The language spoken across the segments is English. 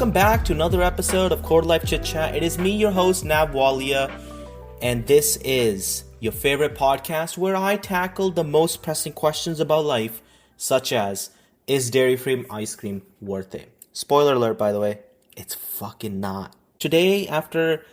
welcome back to another episode of Core Life Chit Chat. It is me, your host, Nav Walia, and this is your favorite podcast where I tackle the most pressing questions about life, such as, is dairy-free ice cream worth it? Spoiler alert, by the way, it's fucking not. Today, after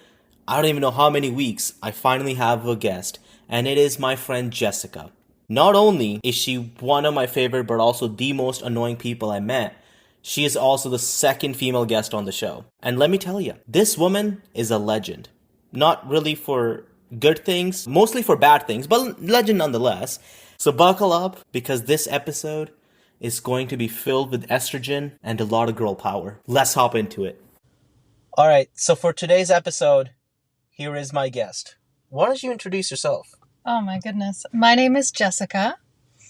I don't even know how many weeks, I finally have a guest, and it is my friend Jessica. Not only is she one of my favorite, but also the most annoying people I met, she is also the second female guest on the show. And let me tell you, this woman is a legend. Not really for good things, mostly for bad things, but legend nonetheless. So buckle up, because this episode is going to be filled with estrogen and a lot of girl power. Let's hop into it. Alright, so for today's episode, here is my guest. Why don't you introduce yourself? Oh my goodness. My name is Jessica.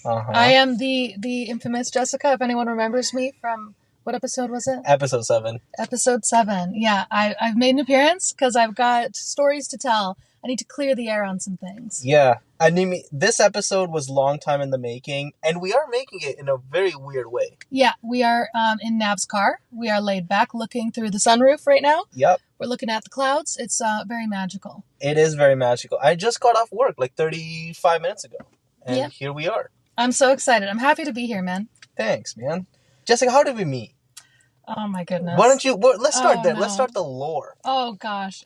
I am the infamous Jessica, if anyone remembers me from... What episode was it? Episode 7. Episode 7. Yeah, I've made an appearance because I've got stories to tell. I need to clear the air on some things. Yeah. I mean, this episode was long time in the making, and we are making it in a very weird way. Yeah, we are in Nav's car. We are laid back looking through the sunroof right now. Yep. We're looking at the clouds. It's very magical. It is very magical. I just got off work like 35 minutes ago, and Here we are. I'm so excited. I'm happy to be here, man. Thanks, man. Jessica, how did we meet? Oh my goodness. Why don't you... let's start there. No. Let's start the lore. Oh gosh.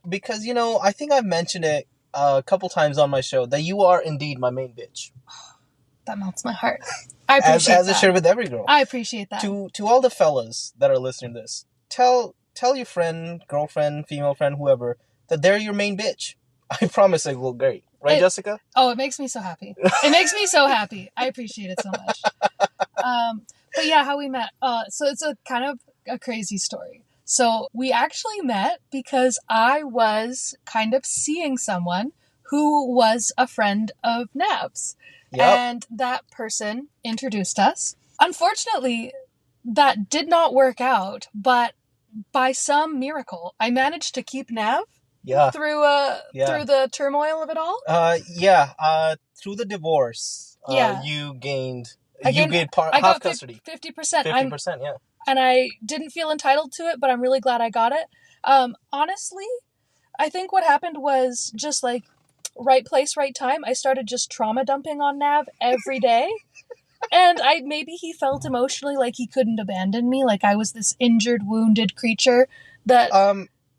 Because, you know, I think I've mentioned it a couple times on my show that you are indeed my main bitch. That melts my heart. I appreciate that. As I share with every girl. I appreciate that. To all the fellas that are listening to this, tell your friend, girlfriend, female friend, whoever, that they're your main bitch. I promise it will be great. Right, Jessica? Oh, it makes me so happy. It makes me so happy. I appreciate it so much. But yeah, how we met. So it's a kind of a crazy story. So we actually met because I was kind of seeing someone who was a friend of Nav's. Yep. And that person introduced us. Unfortunately, that did not work out, but by some miracle, I managed to keep Nav through the turmoil of it all. Through the divorce, you gained half custody. 50%. 50%, yeah. And I didn't feel entitled to it, but I'm really glad I got it. Honestly, I think what happened was just like right place, right time. I started just trauma dumping on Nav every day. And maybe he felt emotionally like he couldn't abandon me. Like I was this injured, wounded creature that...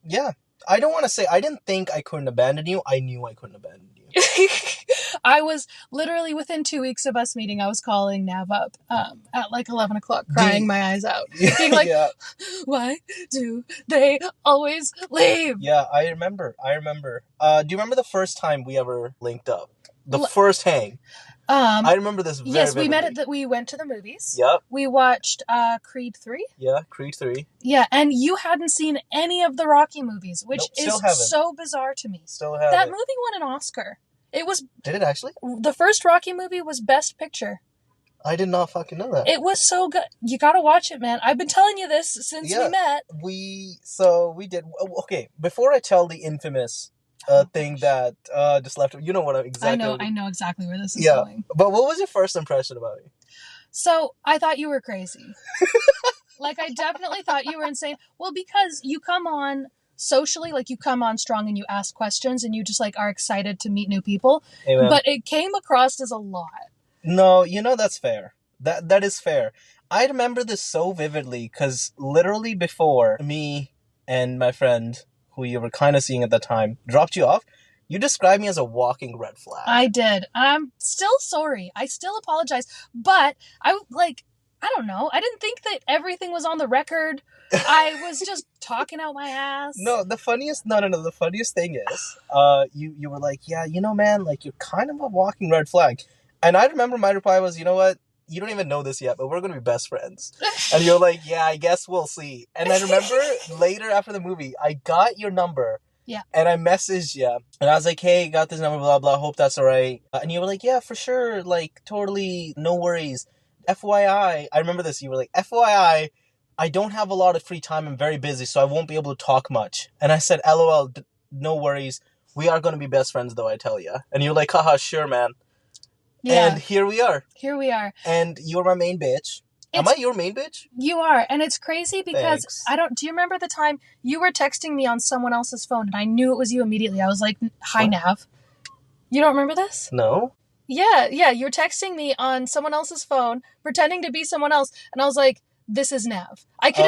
Yeah. I don't want to say I didn't think I couldn't abandon you. I knew I couldn't abandon you. I was literally within 2 weeks of us meeting, I was calling Nav up at like 11 o'clock, crying my eyes out. Being like, why do they always leave? Yeah, I remember. Do you remember the first time we ever linked up? The first hang? I remember this very Yes, vividly. We met we went to the movies. Yep. We watched Creed 3. Yeah, Creed 3. Yeah, and you hadn't seen any of the Rocky movies, which is so bizarre to me. Still haven't. That movie won an Oscar. Did it actually? The first Rocky movie was Best Picture. I did not fucking know that. It was so good. You gotta watch it, man. I've been telling you this since we met. We did. Okay, before I tell the infamous thing that just left, you know what exactly. I know exactly where this is going. But what was your first impression about me? So I thought you were crazy. Like I definitely thought you were insane. Well, because you come on socially, like you come on strong and you ask questions and you just like are excited to meet new people. Amen. But it came across as a lot. No, you know, that's fair. That is fair. I remember this so vividly because literally before me and my friend, who you were kind of seeing at the time, dropped you off, you described me as a walking red flag. I did. I'm still sorry. I still apologize. But I don't know. I didn't think that everything was on the record. I was just talking out my ass. No, the funniest thing is, you were like, yeah, you know, man, like you're kind of a walking red flag. And I remember my reply was, you know what? You don't even know this yet, but we're going to be best friends. And you're like, yeah, I guess we'll see. And I remember later after the movie, I got your number. Yeah. And I messaged you. And I was like, hey, got this number, blah, blah. Hope that's all right. And you were like, yeah, for sure. Like, totally, no worries. FYI, I remember this. You were like, FYI, I don't have a lot of free time. I'm very busy, so I won't be able to talk much. And I said, LOL, no worries. We are going to be best friends, though, I tell you. And you're like, haha, sure, man. Yeah. And here we are. Here we are. And you're my main bitch. Am I your main bitch? You are, and it's crazy because Thanks. do you remember the time you were texting me on someone else's phone and I knew it was you immediately? I was like, hi, What? Nav. You don't remember this? No. Yeah, you're texting me on someone else's phone, pretending to be someone else, and I was like, this is Nav. I could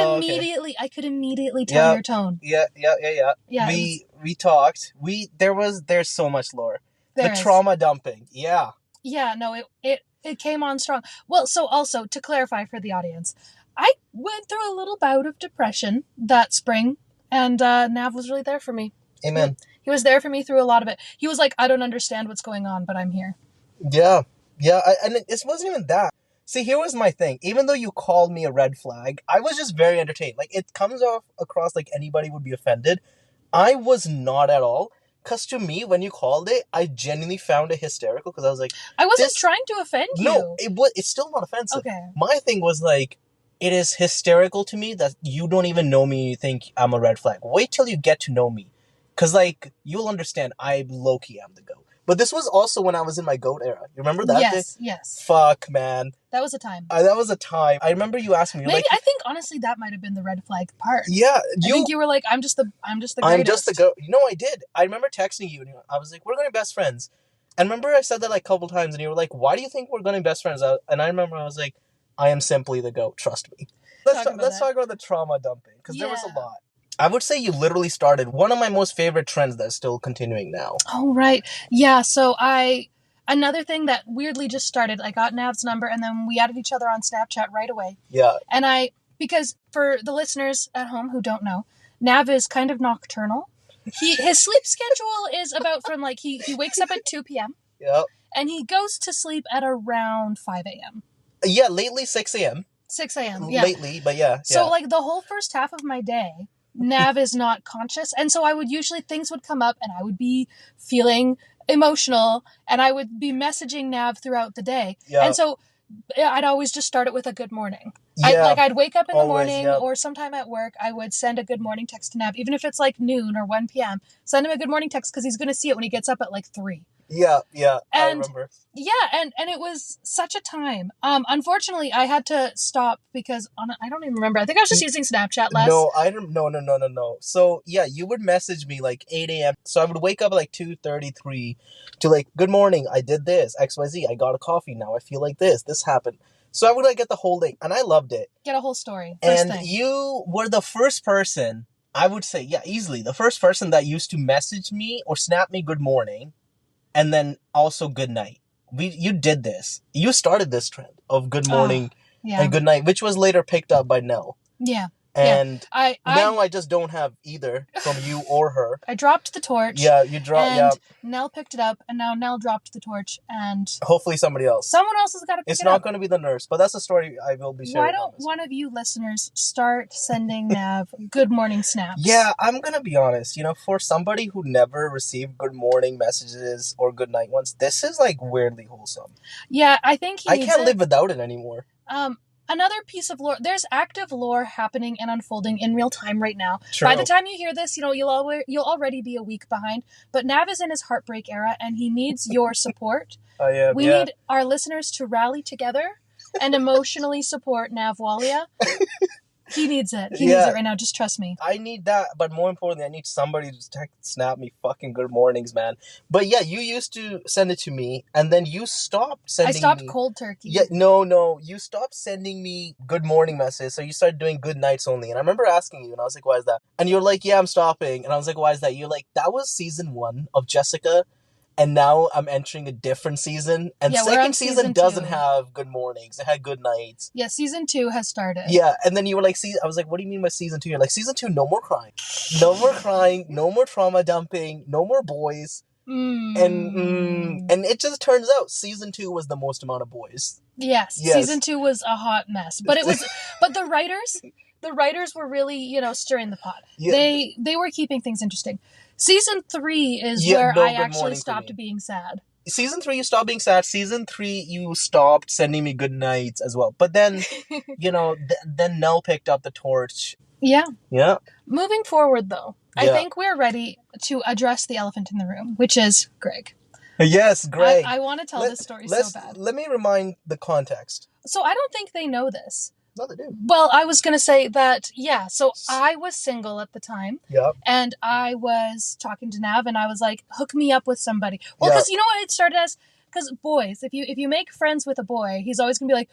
immediately tell your tone. Yeah. Yeah, We talked. There's so much lore. The trauma dumping. Yeah. Yeah, no, it came on strong. Well, so also to clarify for the audience, I went through a little bout of depression that spring, and Nav was really there for me. Amen. He was there for me through a lot of it. He was like, I don't understand what's going on, but I'm here. Yeah. And it wasn't even that. See, here was my thing. Even though you called me a red flag, I was just very entertained. Like, it comes across like anybody would be offended. I was not at all. Because to me, when you called it, I genuinely found it hysterical. Because I was like... I wasn't trying to offend you. No, it's still not offensive. Okay. My thing was like, it is hysterical to me that you don't even know me and you think I'm a red flag. Wait till you get to know me. Because, like, you'll understand I low-key am the GOAT. But this was also when I was in my GOAT era. You remember that? Yes. Fuck, man. That was a time. That was a time. I remember you asking me. Maybe, I think, honestly, that might have been the red flag part. Yeah. I think you were like, I'm just the greatest. I'm just the GOAT. You know, I did. I remember texting you, and I was like, we're going to be best friends. And remember I said that like a couple times, and you were like, why do you think we're going to be best friends? And I remember I was like, I am simply the GOAT. Trust me. Let's talk about the trauma dumping. Because there was a lot. I would say you literally started one of my most favorite trends that's still continuing now. Oh, right. Yeah, so another thing that weirdly just started, I got Nav's number and then we added each other on Snapchat right away. Yeah. And because for the listeners at home who don't know, Nav is kind of nocturnal. His sleep schedule is about from like, he wakes up at 2 p.m. Yep. And he goes to sleep at around 5 a.m. Yeah, lately 6 a.m. 6 a.m., yeah. Lately, but yeah. So like the whole first half of my day... Nav is not conscious, and so things would come up and I would be feeling emotional and I would be messaging Nav throughout the day. Yeah. And so I'd always just start it with a good morning. Yeah. I'd wake up in the morning or sometime at work, I would send a good morning text to Nav, even if it's like noon or 1 p.m. Send him a good morning text because he's going to see it when he gets up at like 3. Yeah, I remember. Yeah, and it was such a time. Unfortunately, I had to stop because I don't even remember. I think I was just using Snapchat less. No. So, yeah, you would message me like 8 a.m. So I would wake up at like 2:33 to like, good morning, I did this, XYZ, I got a coffee now, I feel like this happened. So I would like get the whole thing, and I loved it. Get a whole story. First thing. You were the first person, I would say, yeah, easily, the first person that used to message me or snap me good morning. And then also good night. You did this. You started this trend of good morning and good night, which was later picked up by Nell. Yeah. And now I just don't have either from you or her. I dropped the torch. Yeah, you dropped. Yeah. Nell picked it up, and now Nell dropped the torch, and hopefully somebody else. Someone else has got to pick it up. It's not going to be the nurse, but that's a story I will be sharing. Why don't one of you listeners start sending Nav good morning snaps? Yeah, I'm going to be honest. You know, for somebody who never received good morning messages or good night ones, this is like weirdly wholesome. Yeah, I think I can't live without it anymore. Another piece of lore, there's active lore happening and unfolding in real time right now. True. By the time you hear this, you know, you'll already be a week behind. But Nav is in his heartbreak era and he needs your support. We need our listeners to rally together and emotionally support Nav Walia. He needs it. He needs it right now. Just trust me. I need that, but more importantly, I need somebody to snap me fucking good mornings, man. But yeah, you used to send it to me, and then you stopped sending me... I stopped cold turkey. Yeah, no. You stopped sending me good morning messages, so you started doing good nights only. And I remember asking you, and I was like, why is that? And you're like, yeah, I'm stopping. And I was like, why is that? You're like, that was season 1 of Jessica, and now I'm entering a different season. And second season doesn't have good mornings. It had good nights. Yeah, season 2 has started. Yeah, and then you were like, I was like, what do you mean by season 2? You're like, season 2, no more crying. No more crying, no more trauma dumping, no more boys. And it just turns out season 2 was the most amount of boys. Yes. Season 2 was a hot mess. But but the writers were really, you know, stirring the pot. Yeah. They were keeping things interesting. Season 3 is where I actually stopped being sad. Season 3, you stopped being sad. Season 3, you stopped sending me good nights as well. But then, you know, then Nell picked up the torch. Yeah. Yeah. Moving forward, though, I think we're ready to address the elephant in the room, which is Greg. Yes, Greg. I want to tell this story so bad. Let me remind the context. So I don't think they know this, No, they do. Well, I was going to say that, yeah. So I was single at the time. Yep. And I was talking to Nav, and I was like, hook me up with somebody. Well, because you know what it started as? Because boys, if you make friends with a boy, he's always going to be like,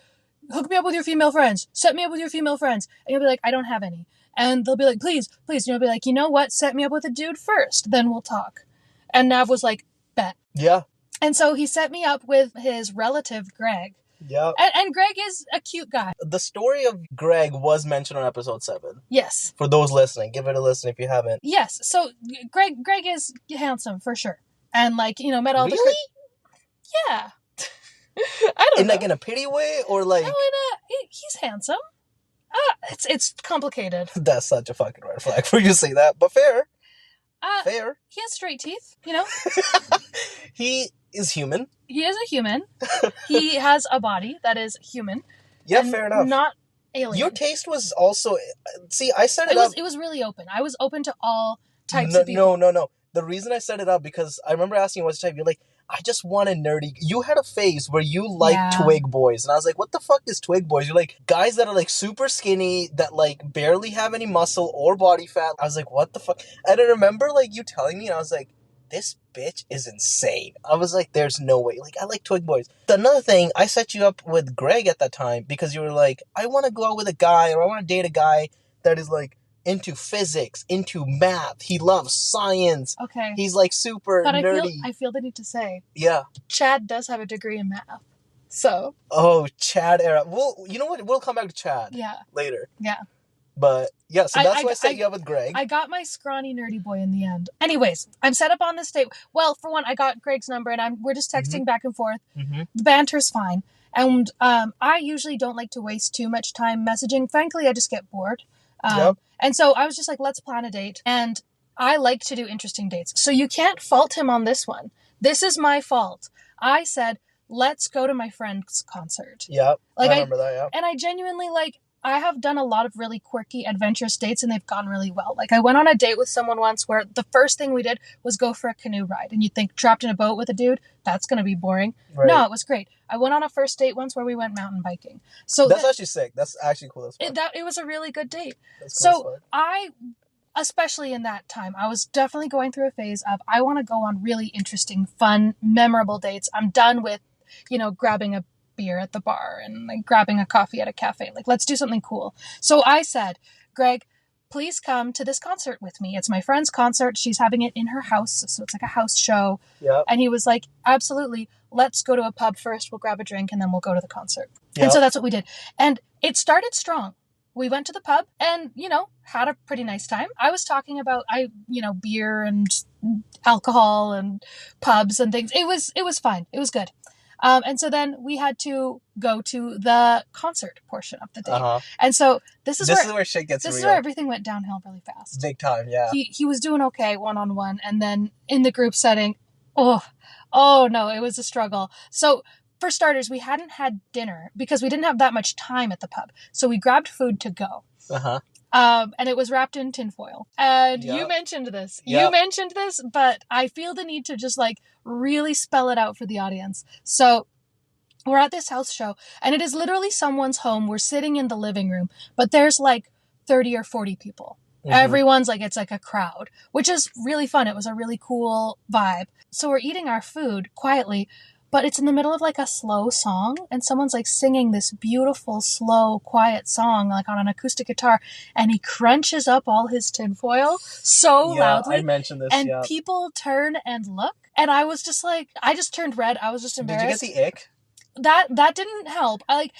hook me up with your female friends. Set me up with your female friends. And you'll be like, I don't have any. And they'll be like, please, please. And you'll be like, you know what? Set me up with a dude first. Then we'll talk. And Nav was like, bet. Yeah. And so he set me up with his relative, Greg. Yeah. And Greg is a cute guy. The story of Greg was mentioned on episode 7. Yes. For those listening, give it a listen if you haven't. Yes. So Greg is handsome for sure. And like, you know, met all really? the... Yeah. I don't know. Like in a pity way or like... No, he's handsome. It's complicated. That's such a fucking red flag for you to say that, but fair. Fair. He has straight teeth, you know? He is human. He is a human. He has a body that is human. Yeah, fair enough. Not alien. Your taste was also... See, I set it up... It was really open. I was open to all types of people. No. The reason I set it up, because I remember asking you what's type, you're like, I just want a nerdy... You had a phase where you liked twig boys. And I was like, what the fuck is twig boys? You're like, guys that are like super skinny, that like barely have any muscle or body fat. I was like, what the fuck? And I remember like you telling me, and I was like, this bitch is insane. I was like, there's no way. Like, I like twig boys. Another thing, I set you up with Greg at that time because you were like, I want to go out with a guy, or I want to date a guy that is like into physics, into math. He loves science. Okay. He's like super but nerdy. I feel the need to say, yeah. Chad does have a degree in math. So. Oh, Chad era. Well, you know what? We'll come back to Chad. Yeah. Later. Yeah. But yeah, so that's why I set you up with Greg. I got my scrawny nerdy boy in the end. Anyways, I'm set up on this date. Well, for one, I got Greg's number, and we're just texting back and forth. Mm-hmm. The banter's fine. And I usually don't like to waste too much time messaging. Frankly, I just get bored. Yep. And so I was just like, let's plan a date. And I like to do interesting dates. So you can't fault him on this one. This is my fault. I said, let's go to my friend's concert. Yeah, like, I remember that, yeah. And I genuinely, like, I have done a lot of really quirky, adventurous dates, and they've gone really well. Like, I went on a date with someone once where the first thing we did was go for a canoe ride. And you'd think, trapped in a boat with a dude, that's going to be boring. Right. No, it was great. I went on a first date once where we went mountain biking. So that's actually sick. That's actually cool. It was a really good date. That's cool. So I, especially in that time, I was definitely going through a phase of, I want to go on really interesting, fun, memorable dates. I'm done with, you know, grabbing a beer at the bar and like grabbing a coffee at a cafe. Like, let's do something cool. So I said, Greg, please come to this concert with me. It's my friend's concert. She's having it in her house. So it's like a house show. Yep. And he was like, absolutely. Let's go to a pub first. We'll grab a drink and then we'll go to the concert. Yep. And so that's what we did. And it started strong. We went to the pub and, you know, had a pretty nice time. I was talking about, beer and alcohol and pubs and things. It was fine. It was good. And so then we had to go to the concert portion of the date. Uh-huh. And so this is where shit gets real. This is where everything went downhill really fast. Big time, yeah. He was doing okay one-on-one, and then in the group setting, oh no, it was a struggle. So for starters, we hadn't had dinner because we didn't have that much time at the pub. So we grabbed food to go. Uh-huh. And it was wrapped in tinfoil. And you mentioned this. You mentioned this, but I feel the need to just like really spell it out for the audience. So we're at this house show, and it is literally someone's home. We're sitting in the living room, but there's like 30 or 40 people. Mm-hmm. Everyone's like, it's like a crowd, which is really fun. It was a really cool vibe. So we're eating our food quietly, but it's in the middle of like a slow song, and someone's like singing this beautiful, slow, quiet song like on an acoustic guitar, and he crunches up all his tinfoil so loudly. I mentioned this, and people turn and look, and I was just like, I just turned red. I was just embarrassed. Did you get the ick? That didn't help. I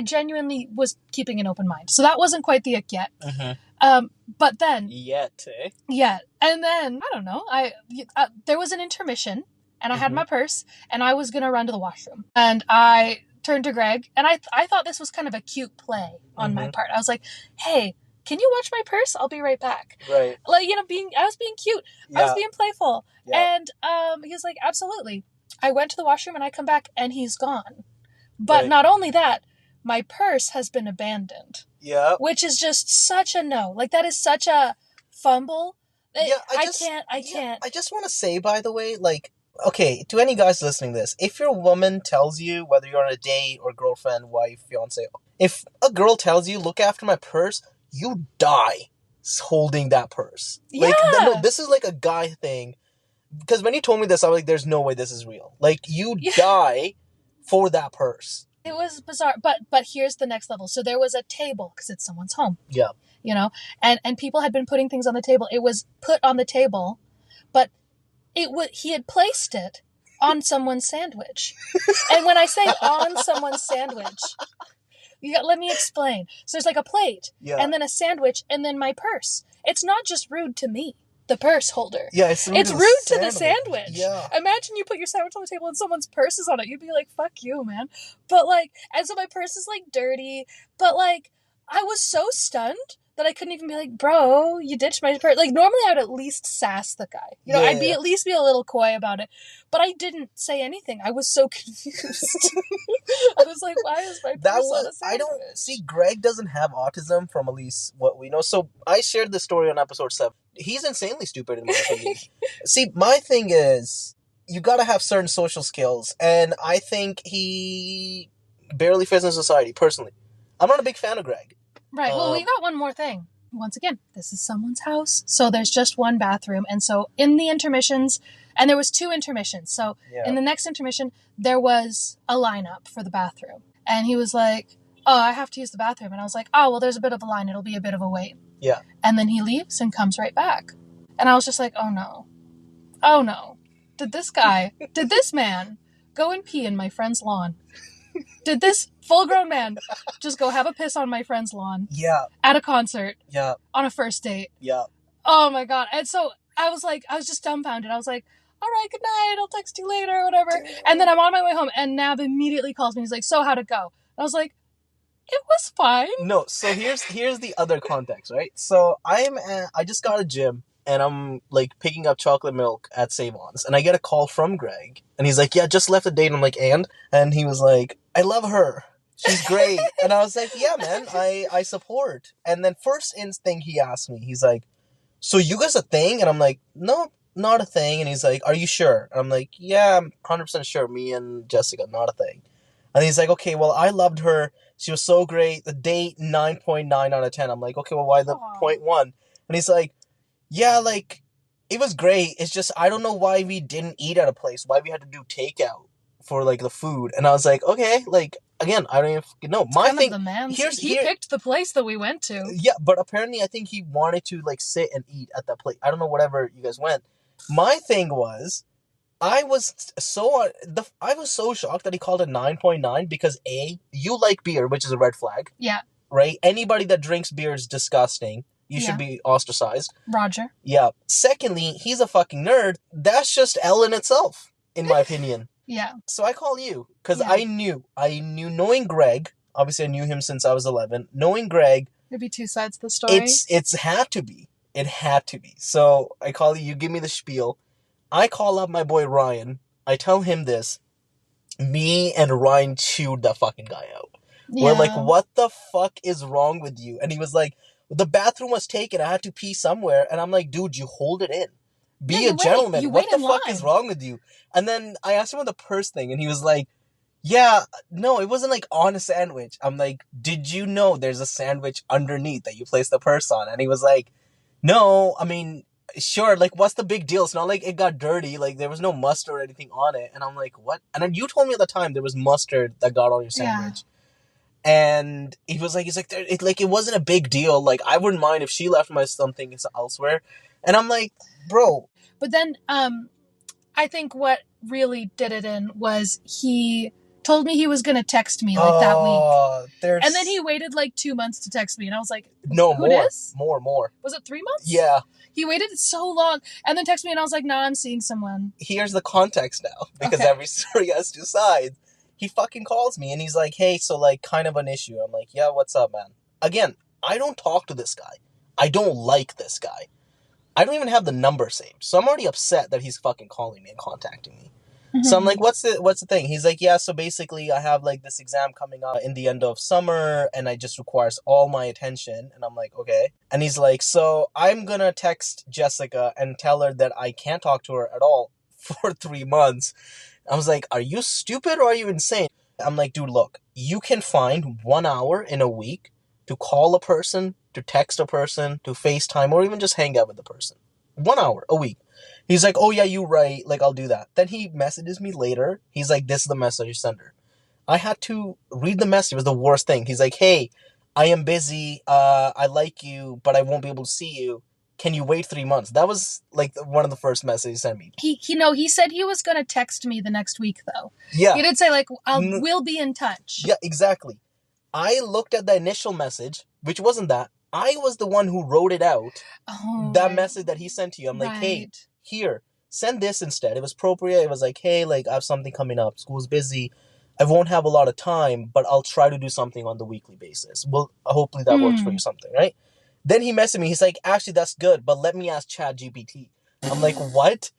genuinely was keeping an open mind, so that wasn't quite the ick yet. Mm-hmm. But then yet, and then I don't know. There was an intermission. And I had my purse, and I was going to run to the washroom. And I turned to Greg, and I thought this was kind of a cute play on my part. I was like, hey, can you watch my purse? I'll be right back. Right. Like, I was being cute. Yeah. I was being playful. Yeah. And he was like, absolutely. I went to the washroom, and I come back, and he's gone. But not only that, my purse has been abandoned. Yeah. Which is just such a no. Like, that is such a fumble. Yeah, I can't. I just want to say, by the way, like, okay, to any guys listening to this, if your woman tells you, whether you're on a date or girlfriend, wife, fiance, If a girl tells you, look after my purse, you die holding that purse. Like, Yeah. no, this is like a guy thing. Because when you told me this, I was like, there's no way this is real. Like, you Yeah. die for that purse. It was bizarre, but here's the next level. So there was a table, because it's someone's home. Yeah. You know, and people had been putting things on the table. It was put on the table, but he had placed it on someone's sandwich. And when I say on someone's sandwich, let me explain. So there's like a plate, Yeah. and then a sandwich, and then my purse. It's not just rude to me, the purse holder. Yeah, it's rude to the sandwich. Yeah. Imagine you put your sandwich on the table and someone's purse is on it. You'd be like, fuck you, man. But like, and so my purse is like dirty, but like, I was so stunned that I couldn't even be like, bro, you ditched my purse. Like, normally I would at least sass the guy. You know, Yeah, I'd be yeah. at least be a little coy about it. But I didn't say anything. I was so confused. I was like, why is my purse That on a was, sandwich? I don't, see, Greg doesn't have autism from at least what we know. So I shared this story on episode 7. He's insanely stupid in my opinion. See, my thing is, you gotta have certain social skills, and I think he barely fits in society, personally. I'm not a big fan of Greg. Right. Well, we got one more thing. Once again, this is someone's house. So there's just one bathroom. And so in the intermissions, and there was 2 intermissions. So Yeah. in the next intermission, there was a lineup for the bathroom. And he was like, oh, I have to use the bathroom. And I was like, oh, well, there's a bit of a line. It'll be a bit of a wait. Yeah. And then he leaves and comes right back. And I was just like, oh no. Oh no. Did this man go and pee in my friend's lawn? Did this full-grown man just go have a piss on my friend's lawn Yeah, at a concert yeah, on a first date? yeah. Oh my god. And so I was just dumbfounded. I was like, all right, good night. I'll text you later or whatever. And then I'm on my way home and Nab immediately calls me. He's like, so how'd it go? And I was like, it was fine. No, so here's the other context, right? So I just got a gym, and I'm like picking up chocolate milk at Save-On's, and I get a call from Greg, and he's like, yeah, just left a date. I'm like, and he was like, I love her, she's great. And I was like, yeah, man, I support. And then first thing he asked me, he's like, so you guys a thing? And I'm like, no, not a thing. And he's like, are you sure? And I'm like, yeah, I'm 100% sure, me and Jessica, not a thing. And he's like, okay, well, I loved her, she was so great, the date 9.9 out of 10. I'm like, okay, well, why the Aw. 0.1? And he's like, yeah, like, it was great. It's just, I don't know why we didn't eat at a place. Why we had to do takeout for, like, the food. And I was like, okay, like, again, I don't even fucking know. My Kind thing, of the man. here- Picked the place that we went to. yeah, but apparently I think he wanted to, like, sit and eat at that place. I don't know, whatever you guys went. My thing was, I was so shocked that he called it 9.9 because A, you like beer, which is a red flag, Yeah, right? Anybody that drinks beer is disgusting. You should be ostracized. Roger. Yeah. Secondly, he's a fucking nerd. That's just L in itself, in my opinion. Yeah. So I call you because Yeah. I knew knowing Greg. Obviously, I knew him since I was 11. Knowing Greg, There'd be 2 sides to the story. it's had to be. It had to be. So I call you. You give me the spiel. I call up my boy Ryan. I tell him this. Me and Ryan chewed that fucking guy out. Yeah. We're like, what the fuck is wrong with you? And he was like, the bathroom was taken. I had to pee somewhere. And I'm like, dude, you hold it in. Be Yeah, a you wait. gentleman. You What wait the in fuck line. is wrong with you? And then I asked him about the purse thing. And he was like, yeah, no, it wasn't like on a sandwich. I'm like, did you know there's a sandwich underneath that you place the purse on? And he was like, no, I mean, sure, like, what's the big deal? It's not like it got dirty. Like, there was no mustard or anything on it. And I'm like, what? And then you told me at the time there was mustard that got on your sandwich. And he was like, it wasn't a big deal. Like, I wouldn't mind if she left my something elsewhere. And I'm like, bro. But then, I think what really did it in was he told me he was going to text me like that week. And then he waited like 2 months to text me. And I was like, No, who more. dis? More. Was it 3 months? Yeah. He waited so long and then texted me and I was like, nah, I'm seeing someone. Here's the context now. Because Okay. every story has 2 sides. He fucking calls me and he's like, hey, so like kind of an issue. I'm like, yeah, what's up, man? Again, I don't talk to this guy. I don't like this guy. I don't even have the number saved. So I'm already upset that he's fucking calling me and contacting me. So I'm like, what's the thing? He's like, yeah, so basically I have like this exam coming up in the end of summer and it just requires all my attention. And I'm like, okay. And he's like, so I'm gonna text Jessica and tell her that I can't talk to her at all for 3 months. I was like, are you stupid or are you insane? I'm like, dude, look, you can find 1 hour in a week to call a person, to text a person, to FaceTime, or even just hang out with the person. 1 hour a week. He's like, oh yeah, you're right. Like, I'll do that. Then he messages me later. He's like, this is the message you sent her. I had to read the message. It was the worst thing. He's like, hey, I am busy. I like you, but I won't be able to see you. Can you wait 3 months? That was like one of the first messages he sent me. He said he was going to text me the next week, though. Yeah. He did say, like, we'll be in touch. Yeah, exactly. I looked at the initial message, which wasn't that. I was the one who wrote it out. Oh, that right. message that he sent to you. I'm like, hey, Right. here, send this instead. It was appropriate. It was like, hey, like, I have something coming up. School's busy. I won't have a lot of time, but I'll try to do something on the weekly basis. Well, hopefully that works for you, something, right? Then he messaged me. He's like, actually, that's good, but let me ask ChatGPT. I'm like, what?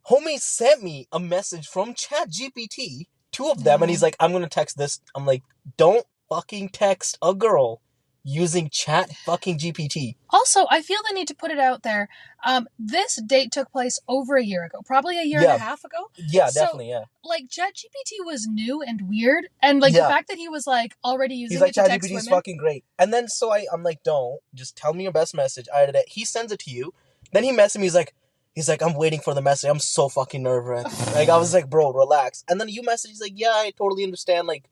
Homie sent me a message from ChatGPT, 2 of them, and he's like, I'm going to text this. I'm like, don't fucking text a girl using Chat fucking GPT. Also, I feel the need to put it out there. This date took place over a year ago, probably a year and a half ago. Yeah, So, definitely, yeah. Like, ChatGPT was new and weird, and like the fact that he was like already using He's like, it to text ChatGPT is women. fucking great. And then I'm like, don't. Just tell me your best message. I did it. He sends it to you. Then he messaged me. He's like, I'm waiting for the message. I'm so fucking nerve-wracked. Like, I was like, bro, relax. And then you message. He's like, yeah, I totally understand. Like,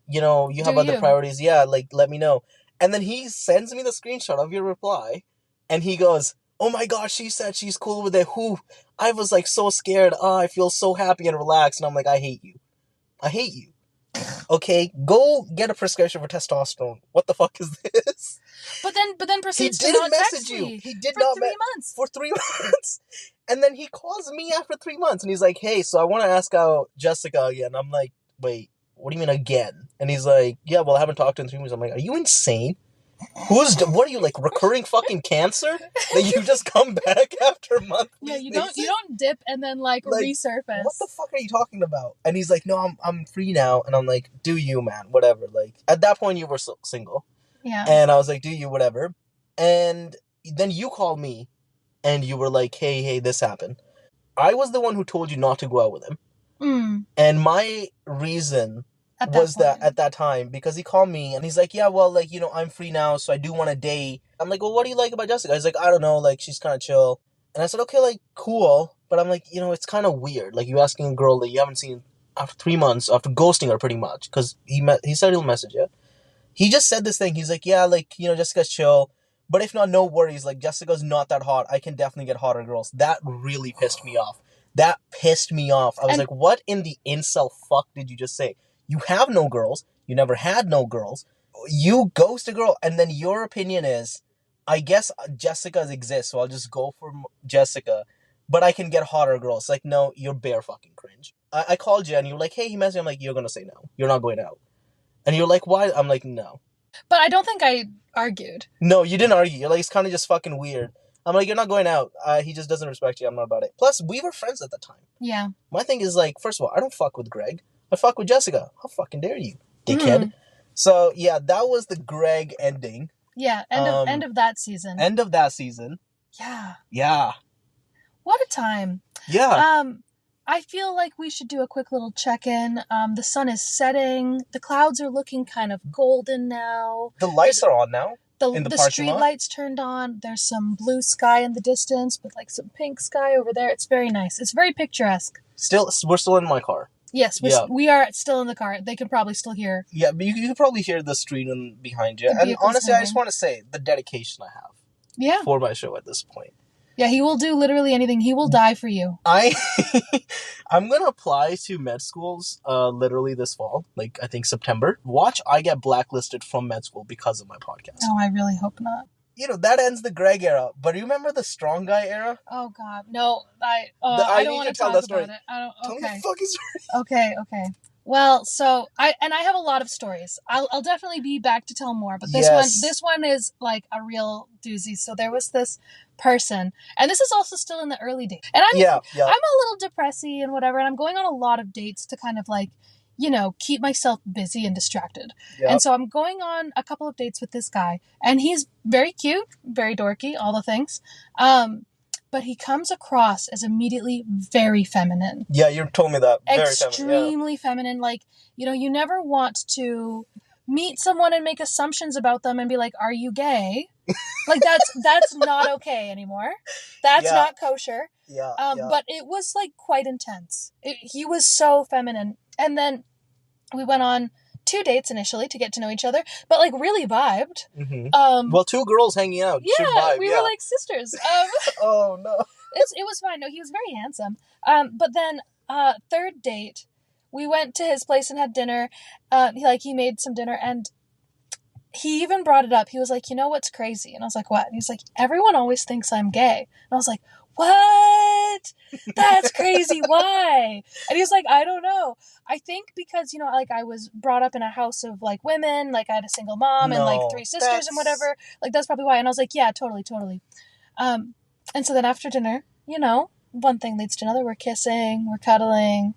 you know, you have other priorities. Yeah, like, let me know. And then he sends me the screenshot of your reply. And he goes, oh my gosh, she said she's cool with it. Who? I was like so scared. I feel so happy and relaxed. And I'm like, I hate you. I hate you. Okay, go get a prescription for testosterone. What the fuck is this? But then proceeds He to didn't not message text you. me He did for not 3 months. For 3 months. And then he calls me after 3 months and he's like, hey, so I want to ask out Jessica again. I'm like, wait, what do you mean again? And he's like, yeah, well, I haven't talked to her in 3 months. I'm like, are you insane? What are you, like, recurring fucking cancer? That you just come back after a month? Yeah, you don't dip and then like resurface. What the fuck are you talking about? And he's like, no, I'm free now. And I'm like, do you, man, whatever. Like, at that point you were single. Yeah. And I was like, do you, whatever. And then you called me and you were like, hey, this happened. I was the one who told you not to go out with him. And my reason was that at that time, because he called me and he's like, yeah, well, like, you know, I'm free now, so I do want to date. I'm like, well, what do you like about Jessica? He's like, I don't know, like, she's kind of chill. And I said, okay, like, cool. But I'm like, you know, it's kind of weird. Like, you asking a girl that you haven't seen after 3 months, after ghosting her pretty much, because he said he'll message you. He just said this thing. He's like, yeah, like, you know, Jessica's chill. But if not, no worries. Like, Jessica's not that hot. I can definitely get hotter girls. That really pissed me off. I was like, what in the incel fuck did you just say? You have no girls. You never had no girls. You ghost a girl. And then your opinion is, I guess Jessica exists, so I'll just go for Jessica. But I can get hotter girls. Like, no, you're bare fucking cringe. I called you and you were like, hey, he messaged me. I'm like, you're going to say no. You're not going out. And you're like, why? I'm like, no. But I don't think I argued. No, you didn't argue. You're like, it's kind of just fucking weird. I'm like, you're not going out. He just doesn't respect you. I'm not about it. Plus, we were friends at the time. Yeah. My thing is, like, first of all, I don't fuck with Greg. I fuck with Jessica. How fucking dare you, dickhead? So, yeah, that was the Greg ending. Yeah, end of that season. End of that season. Yeah. Yeah. What a time. Yeah. I feel like we should do a quick little check-in. The sun is setting. The clouds are looking kind of golden now. The lights are on now. The street lights turned on. There's some blue sky in the distance, but like some pink sky over there. It's very nice. It's very picturesque. We're still in my car. Yes, we are still in the car. They can probably still hear. Yeah, but you can probably hear the street behind you. And honestly, I just want to say the dedication I have for my show at this point. Yeah, he will do literally anything. He will die for you. I'm going to apply to med schools literally this fall, like I think September. Watch I get blacklisted from med school because of my podcast. Oh, I really hope not. You know, that ends the Greg era. But remember the strong guy era? Oh, God. No, I don't want to talk about it. Tell me the fucking story. Okay. Well, so I have a lot of stories. I'll definitely be back to tell more, but this one is like a real doozy. So there was this person, and this is also still in the early days. And I'm a little depressy and whatever, and I'm going on a lot of dates to kind of like, you know, keep myself busy and distracted. Yep. And so I'm going on a couple of dates with this guy, and he's very cute, very dorky, all the things. but he comes across as immediately very feminine. Yeah, you told me that. Very Extremely feminine. Like, you never want to meet someone and make assumptions about them and be like, are you gay? Like, that's not okay anymore. That's not kosher. Yeah, But it was, like, quite intense. He was so feminine. And then we went on 2 dates initially to get to know each other, but, like, really vibed. Mm-hmm. Well, 2 girls hanging out. Yeah, vibe, we were like sisters. Oh, no. It was fine. No, he was very handsome. But then, 3rd date, we went to his place and had dinner. He made some dinner, and he even brought it up. He was like, you know what's crazy? And I was like, what? And he's like, everyone always thinks I'm gay. And I was like, what? That's crazy. Why? And he was like, I don't know. I think because, I was brought up in a house of, like, women. Like, I had a single mom and, like, 3 sisters and whatever. Like, that's probably why. And I was like, yeah, totally. And so then after dinner, one thing leads to another. We're kissing, we're cuddling,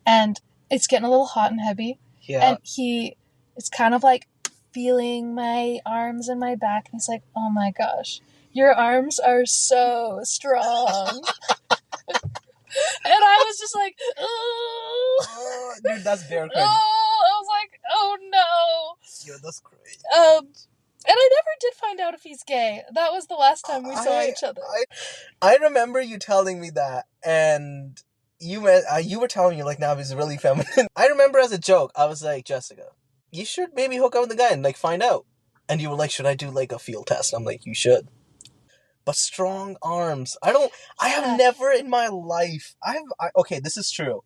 and it's getting a little hot and heavy. Yeah. And he is kind of, like, feeling my arms and my back, and he's like, oh my gosh, your arms are so strong. And I was just like, oh. Dude, that's very crazy. Oh, I was like, oh no. Yo, that's crazy. And I never did find out if he's gay. That was the last time we saw each other. I remember you telling me that, and you were telling me, like, now he's really feminine. I remember as a joke, I was like, Jessica, you should maybe hook up with the guy and, like, find out. And you were like, should I do, like, a field test? I'm like, you should. But strong arms. I have never in my life, okay, this is true.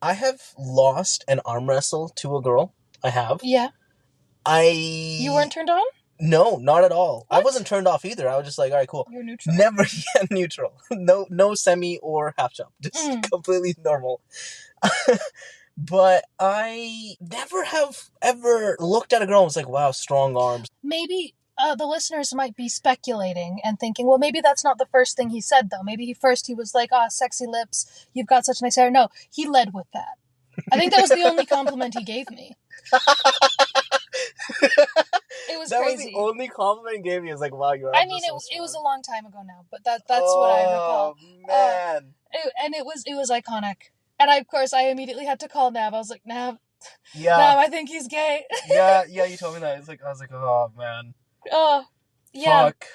I have lost an arm wrestle to a girl. I have. Yeah. You weren't turned on? No, not at all. What? I wasn't turned off either. I was just like, all right, cool. You're neutral. Never neutral. No semi or half jump. Just completely normal. But I never have ever looked at a girl and was like, wow, strong arms. Maybe the listeners might be speculating and thinking, well, maybe that's not the first thing he said, though. Maybe he was like, sexy lips, you've got such nice hair. No, he led with that. I think that was the only compliment he gave me. It was crazy. That was the only compliment he gave me. It was like, wow, you're. I mean, it was a long time ago now, but that's what I recall. Oh man! And it was iconic. And of course, I immediately had to call Nav. I was like, Nav, yeah, Nav, I think he's gay. yeah, you told me that. I was like, oh man. Oh, yeah. Fuck.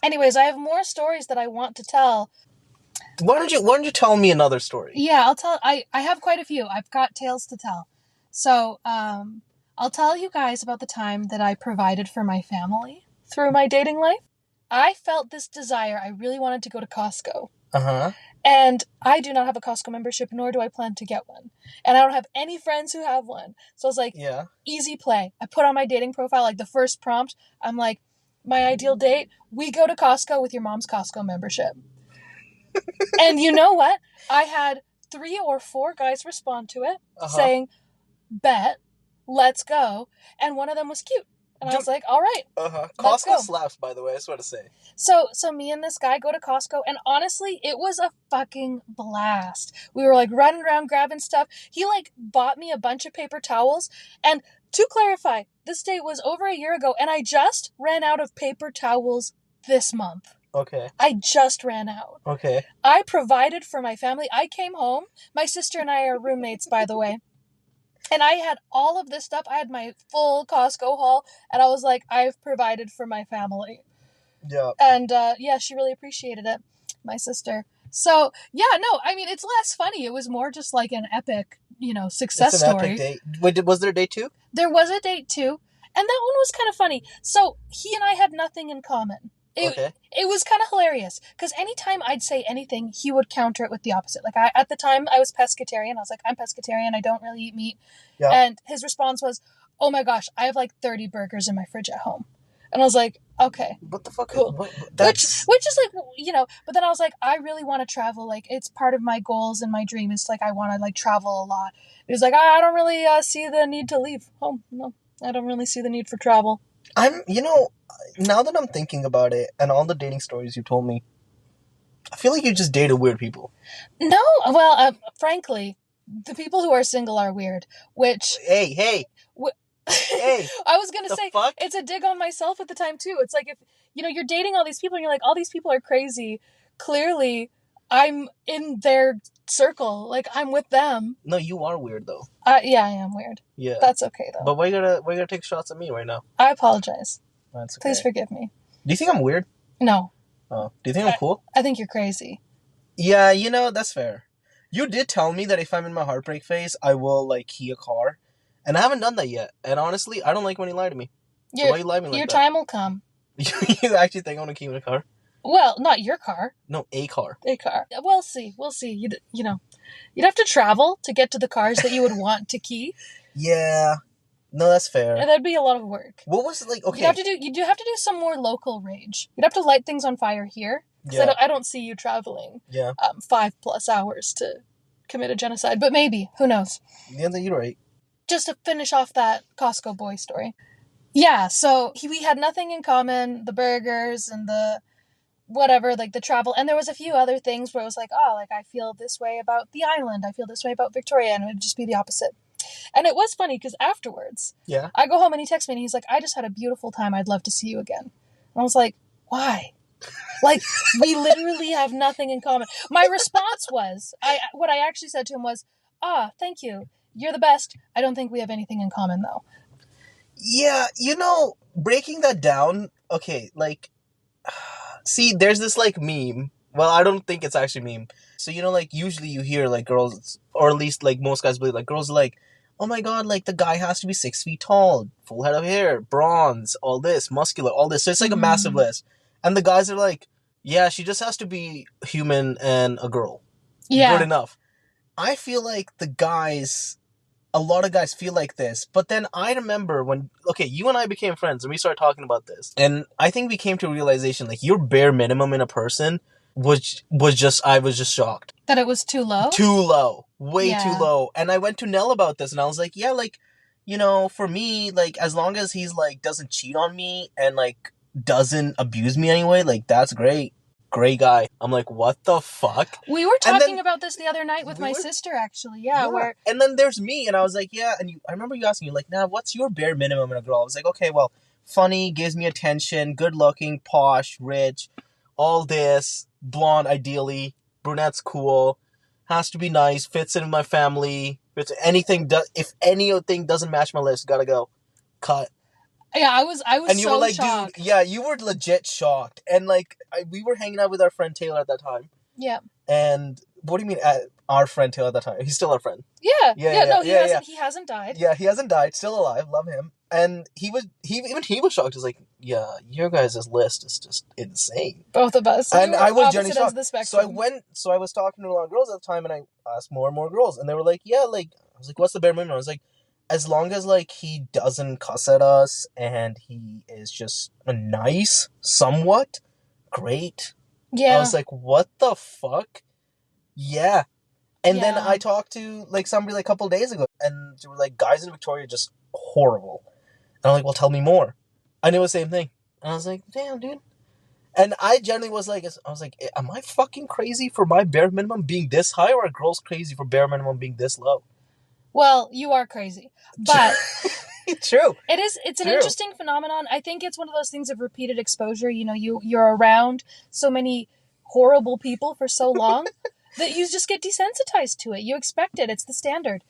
Anyways, I have more stories that I want to tell. Why don't you tell me another story? Yeah, I'll tell. I have quite a few. I've got tales to tell. So, I'll tell you guys about the time that I provided for my family through my dating life. I felt this desire. I really wanted to go to Costco. Uh-huh. And I do not have a Costco membership, nor do I plan to get one. And I don't have any friends who have one. So I was like, yeah, easy play. I put on my dating profile, like the first prompt, I'm like, my ideal date, we go to Costco with your mom's Costco membership. And you know what? I had 3 or 4 guys respond to it, saying, bet, let's go. And one of them was cute. And I was like, all right. Costco slaps, by the way, I just want to say. So me and this guy go to Costco, and honestly, it was a fucking blast. We were, like, running around grabbing stuff. He, like, bought me a bunch of paper towels. And to clarify, this date was over a year ago, and I just ran out of paper towels this month. Okay. I just ran out. Okay. I provided for my family. I came home. My sister and I are roommates, by the way. And I had all of this stuff. I had my full Costco haul. And I was like, I've provided for my family. Yeah. And, yeah, she really appreciated it. My sister. So, yeah, no, I mean, it's less funny. It was more just like an epic, success story. Epic date. Wait, was there a date too? There was a date too. And that one was kind of funny. So, he and I had nothing in common. It was kind of hilarious because anytime I'd say anything, he would counter it with the opposite. Like at the time I was pescatarian. I was like, I'm pescatarian. I don't really eat meat. Yeah. And his response was, oh my gosh, I have like 30 burgers in my fridge at home. And I was like, okay. What the fuck? Cool. Which is like, but then I was like, I really want to travel. Like it's part of my goals and my dream is like, I want to like travel a lot. He was like, I don't really see the need to leave home. No, I don't really see the need for travel. Now that I'm thinking about it and all the dating stories you told me, I feel like you just dated weird people. No, well, frankly, the people who are single are weird, which... Hey. Hey. I was going to say, it's a dig on myself at the time, too. It's like, if, you're dating all these people and you're like, all these people are crazy. clearly I'm in their circle. Like, I'm with them. No, you are weird though. Yeah, I am weird. Yeah. That's okay, though. But why you gotta take shots at me right now? I apologize. That's okay. Please forgive me. Do you think I'm weird? No. Oh. Do you think I'm cool? I think you're crazy. Yeah, that's fair. You did tell me that if I'm in my heartbreak phase, I will, like, key a car. And I haven't done that yet. And honestly, I don't like when you lie to me. So why you lie to me like your that? time will come. You actually think I'm gonna key in a car? Well, not your car. No, a car. A car. We'll see. You'd have to travel to get to the cars that you would want to key. Yeah. No, that's fair. And that'd be a lot of work. What was it like? Okay. You do have to do some more local rage. You'd have to light things on fire here. Because I don't see you traveling 5+ hours to commit a genocide. But maybe. Who knows? Yeah, you're right. Just to finish off that Costco boy story. Yeah, so we had nothing in common. The burgers and the whatever, like the travel. And there was a few other things where it was like, oh, like I feel this way about the island. I feel this way about Victoria. And it would just be the opposite. And it was funny because afterwards, I go home and he texts me and he's like, I just had a beautiful time. I'd love to see you again. And I was like, why? Like, we literally have nothing in common. My response was, what I actually said to him was, thank you. You're the best. I don't think we have anything in common, though. Yeah, breaking that down, okay, like, see, there's this, like, meme. Well, I don't think it's actually meme. So, like, usually you hear, like, girls, or at least, like, most guys believe, like, girls are like, oh my god, like, the guy has to be 6 feet tall, full head of hair, bronze, all this, muscular, all this. So it's, like, a massive list. And the guys are like, yeah, she just has to be human and a girl. Yeah. Good enough. I feel like a lot of guys feel like this. But then I remember when, okay, you and I became friends and we started talking about this. And I think we came to a realization, like, your bare minimum in a person was just, I was just shocked. That it was too low? Too low. Way too low. And I went to Nell about this and I was like, yeah, like, for me, like, as long as he's, like, doesn't cheat on me and, like, doesn't abuse me anyway, like, that's great. Great guy. I'm like, what the fuck? We were talking about this the other night with my sister, actually. Yeah. Where... And then there's me, and I was like, yeah. And I remember you asking me, like, now, what's your bare minimum in a girl? I was like, okay, well, funny, gives me attention, good looking, posh, rich, all this, blonde, ideally, brunette's cool, has to be nice, fits in my family. If anything doesn't match my list, gotta go. Cut. Yeah, I was and you so were like, shocked. Dude, yeah, you were legit shocked. And, like, we were hanging out with our friend Taylor at that time. Yeah. And what do you mean our friend Taylor at that time? He's still our friend. Yeah. He hasn't died. Yeah, he hasn't died. Still alive. Love him. And he was shocked. He's like, yeah, your guys' list is just insane. Both of us. And I was genuinely shocked. So I was talking to a lot of girls at the time, and I asked more and more girls, and they were like, yeah, like, I was like, what's the bare minimum? I was like, as long as, like, he doesn't cuss at us and he is just nice, somewhat, great. Yeah. I was like, what the fuck? Yeah. And then I talked to, like, somebody, like, a couple days ago, and they were like, guys in Victoria are just horrible. And I'm like, well, tell me more. I knew the same thing. And I was like, damn, dude. And I generally was like, am I fucking crazy for my bare minimum being this high, or are girls crazy for bare minimum being this low? Well, you are crazy, but true. It's an interesting phenomenon. I think it's one of those things of repeated exposure. You're around so many horrible people for so long that you just get desensitized to it. You expect it. It's the standard.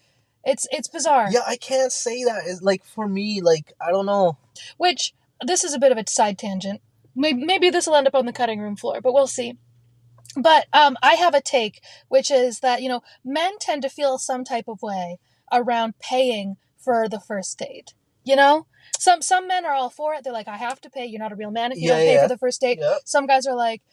It's bizarre. Yeah, I can't say that. It's like, for me, like, I don't know. Which, this is a bit of a side tangent. Maybe this will end up on the cutting room floor, but we'll see. But I have a take, which is that, men tend to feel some type of way around paying for the first date. Some men are all for it. They're like, I have to pay. You're not a real man if you don't pay for the first date. Yep. Some guys are like,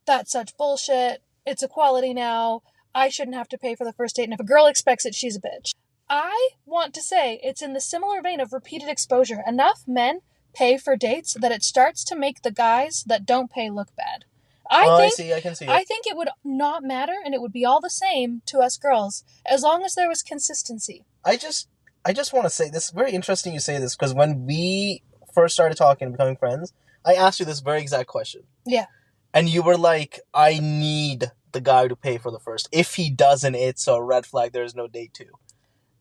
that's such bullshit. It's equality now. I shouldn't have to pay for the first date. And if a girl expects it, she's a bitch. I want to say it's in the similar vein of repeated exposure. Enough men pay for dates that it starts to make the guys that don't pay look bad. I can see it. I think it would not matter, and it would be all the same to us girls, as long as there was consistency. I just want to say, this is very interesting you say this, because when we first started talking and becoming friends, I asked you this very exact question. Yeah. And you were like, I need the guy to pay for the first. If he doesn't, it's a red flag. There's no date two.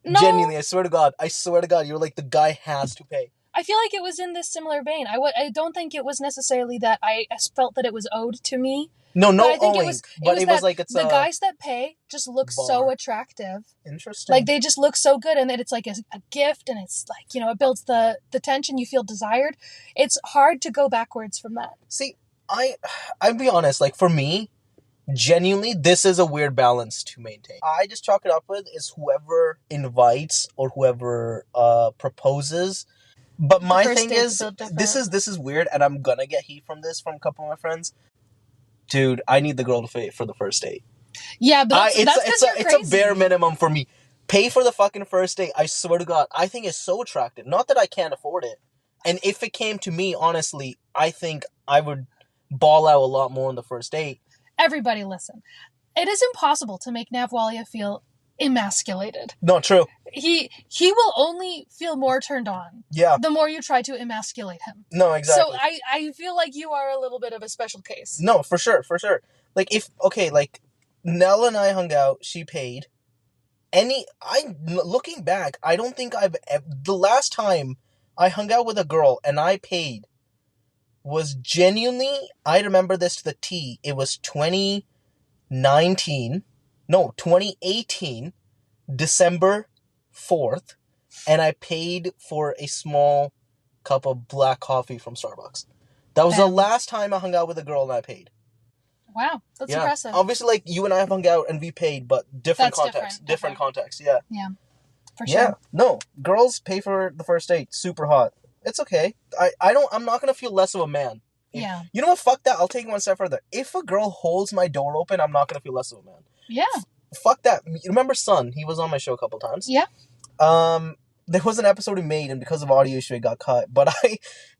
No. Genuinely, I swear to God, you were like, the guy has to pay. I feel like it was in this similar vein. I don't think it was necessarily that I felt that it was owed to me. No, But I think owing. it was But like it's the guys that pay just look so bar. attractive. Interesting. Like they just look so good, and then it's like a gift, and it's like, you know, it builds the tension. You feel desired. It's hard to go backwards from that. See, I'd be honest, like for me, genuinely, this is a weird balance to maintain. I just chalk it up with is whoever invites or whoever proposes. But my first thing date's is, a bit different. this is weird, and I'm gonna get heat from this from a couple of my friends. Dude, I need the girl to pay for the first date. Yeah, but that's it's a bare minimum for me. Pay for the fucking first date. I swear to God, I think it's so attractive. Not that I can't afford it. And if it came to me, honestly, I think I would ball out a lot more on the first date. Everybody listen. It is impossible to make Navwalia feel emasculated. No, true. He will only feel more turned on Yeah. the more you try to emasculate him. No, exactly. So I feel like you are a little bit of a special case. No, for sure. Like like Nell and I hung out, she paid. Looking back, I don't think the last time I hung out with a girl and I paid was genuinely, I remember this to the T. It was 2018, December 4th, and I paid for a small cup of black coffee from Starbucks. That was the last time I hung out with a girl and I paid. Wow, that's impressive. Obviously, like, you and I have hung out and we paid, but different context. Different context, yeah. Yeah, for sure. Yeah, no, girls pay for the first date. Super hot. It's okay. I'm not gonna feel less of a man. Yeah. You know what? Fuck that. I'll take it one step further. If a girl holds my door open, I'm not gonna feel less of a man. Yeah. Fuck that. You remember Sun? He was on my show a couple times. Yeah. There was an episode we made, and because of audio issue, it got cut. But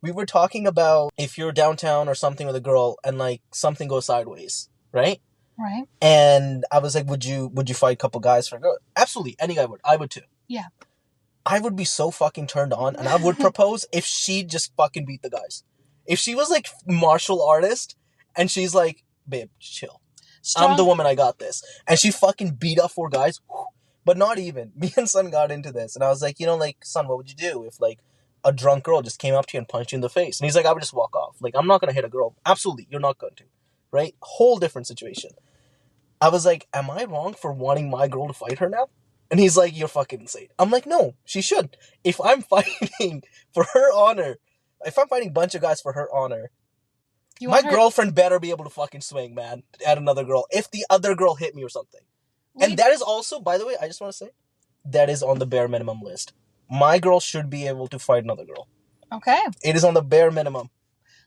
we were talking about if you're downtown or something with a girl, and like something goes sideways, right? Right. And I was like, would you fight a couple guys for a girl? Absolutely, any guy would. I would too. Yeah. I would be so fucking turned on, and I would propose if she just fucking beat the guys. If she was like martial artist, and she's like, babe, chill. I'm the woman, I got this. And she fucking beat up 4 guys. But not even. Me and Son got into this. And I was like, Son, what would you do if like a drunk girl just came up to you and punched you in the face? And he's like, I would just walk off. Like, I'm not going to hit a girl. Absolutely. You're not going to. Right? Whole different situation. I was like, am I wrong for wanting my girl to fight her now? And he's like, you're fucking insane. I'm like, no, she should. If I'm fighting for her honor, if I'm fighting a bunch of guys for her honor, my girlfriend better be able to fucking swing, man, at another girl. If the other girl hit me or something. And that is also, by the way, I just want to say, that is on the bare minimum list. My girl should be able to fight another girl. Okay. It is on the bare minimum.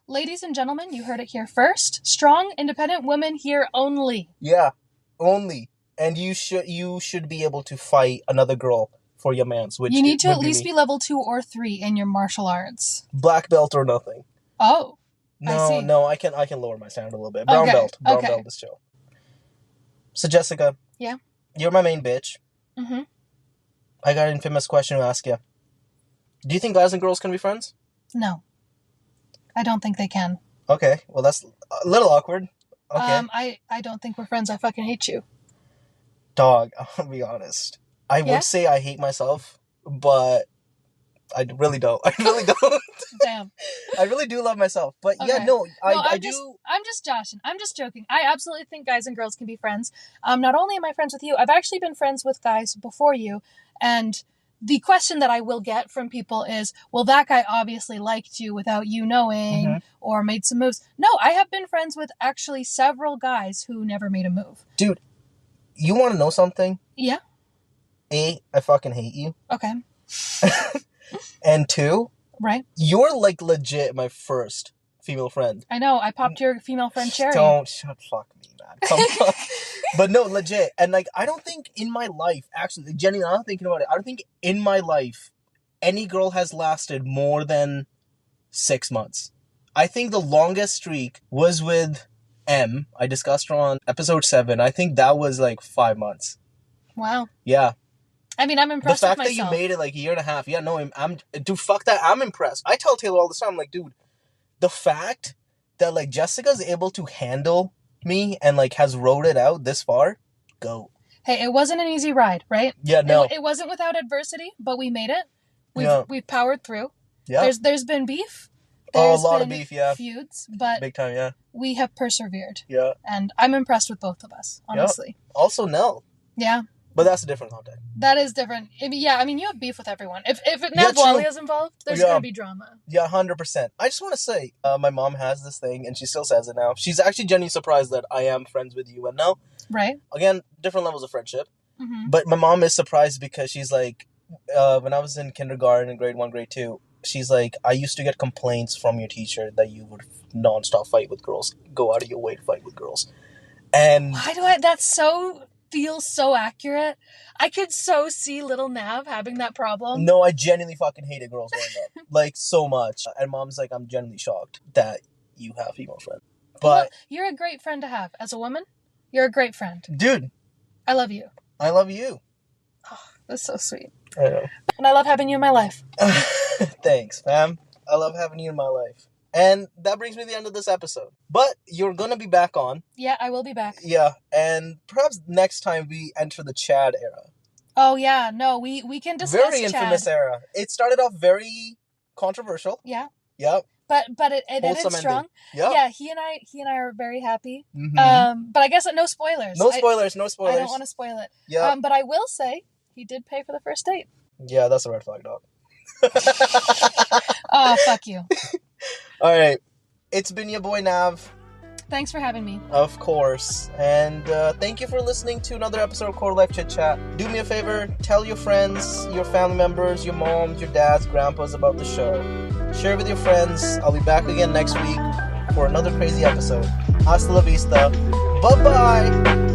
Ladies and gentlemen, you heard it here first. Strong, independent women here only. Yeah, only. And you should be able to fight another girl for your mans. Which you need to at least be level 2 or 3 in your martial arts. Black belt or nothing. Oh. I see. No, I can lower my standard a little bit. Brown belt is chill. So Jessica. Yeah. You're my main bitch. Mm-hmm. I got an infamous question to ask you. Do you think guys and girls can be friends? No. I don't think they can. Okay, well that's a little awkward. Okay. I don't think we're friends. I fucking hate you. Dog, I'll be honest. I would say I hate myself, but I really don't. Damn. I really do love myself. But Okay. yeah, no, I I'm do. I'm just joshing. I'm just joking. I absolutely think guys and girls can be friends. Not only am I friends with you, I've actually been friends with guys before you. And the question that I will get from people is, well, that guy obviously liked you without you knowing or made some moves. No, I have been friends with actually several guys who never made a move. Dude, you want to know something? Yeah. A, I fucking hate you. Okay. And 2, right? You're like legit my first female friend. I know. I popped your female friend cherry. Fuck me, man. Come on. But no, legit. And like, I don't think in my life, actually, genuinely, I'm thinking about it. I don't think in my life any girl has lasted more than 6 months. I think the longest streak was with M. I discussed her on episode 7. I think that was like 5 months. Wow. Yeah. I mean, I'm impressed with myself. The fact that you made it like a year and a half. Yeah, no, dude, fuck that. I'm impressed. I tell Taylor all the time, I'm like, dude, the fact that like Jessica's able to handle me and like has rode it out this far, go. Hey, it wasn't an easy ride, right? Yeah, no. It wasn't without adversity, but we made it. We've powered through. Yeah. There's been beef. Oh, a There's lot of been beef, yeah. feuds, but Big time, yeah. we have persevered. Yeah. And I'm impressed with both of us, honestly. Also Nell. Yeah. But that's a different context. That is different. I mean, you have beef with everyone. If Yeah, Navwali true. is involved, there's Yeah. going to be drama. Yeah, 100%. I just want to say, my mom has this thing, and she still says it now. She's actually genuinely surprised that I am friends with you and Nell. Right? Again, different levels of friendship. Mm-hmm. But my mom is surprised because she's like, when I was in kindergarten, grade 1, grade 2, she's like, I used to get complaints from your teacher that you would non-stop fight with girls, go out of your way to fight with girls. And That's so, feels so accurate. I could so see little Nav having that problem. no, I genuinely fucking hated girls growing up. Like, so much. And mom's like, I'm genuinely shocked that you have female friends. But, Well, you're a great friend to have. As a woman, you're a great friend. dude, I love you. I love you. That's so sweet. I know. And I love having you in my life. Thanks, fam. I love having you in my life. And that brings me to the end of this episode. But you're going to be back on. Yeah, I will be back. Yeah, and perhaps next time we enter the Chad era. Oh, yeah. No, we can discuss Very infamous Chad. era. It started off very controversial. Yeah. Yep. But it ended Wholesome strong. ending. Yep. Yeah, he and I are very happy. Mhm. But I guess no spoilers. No spoilers, no I spoilers. don't want to spoil it. Yeah. But I will say he did pay for the first date. Yeah, that's a red flag, dog. Oh, fuck you. All right. It's been your boy Nav, Thanks for having me. of course. And thank you for listening to another episode of Quarter Life Chit Chat. Do me a favor, tell your friends, your family members, your moms, your dads, grandpas about the show. Share with your friends. I'll be back again next week for another crazy episode. Hasta la vista. Bye-bye.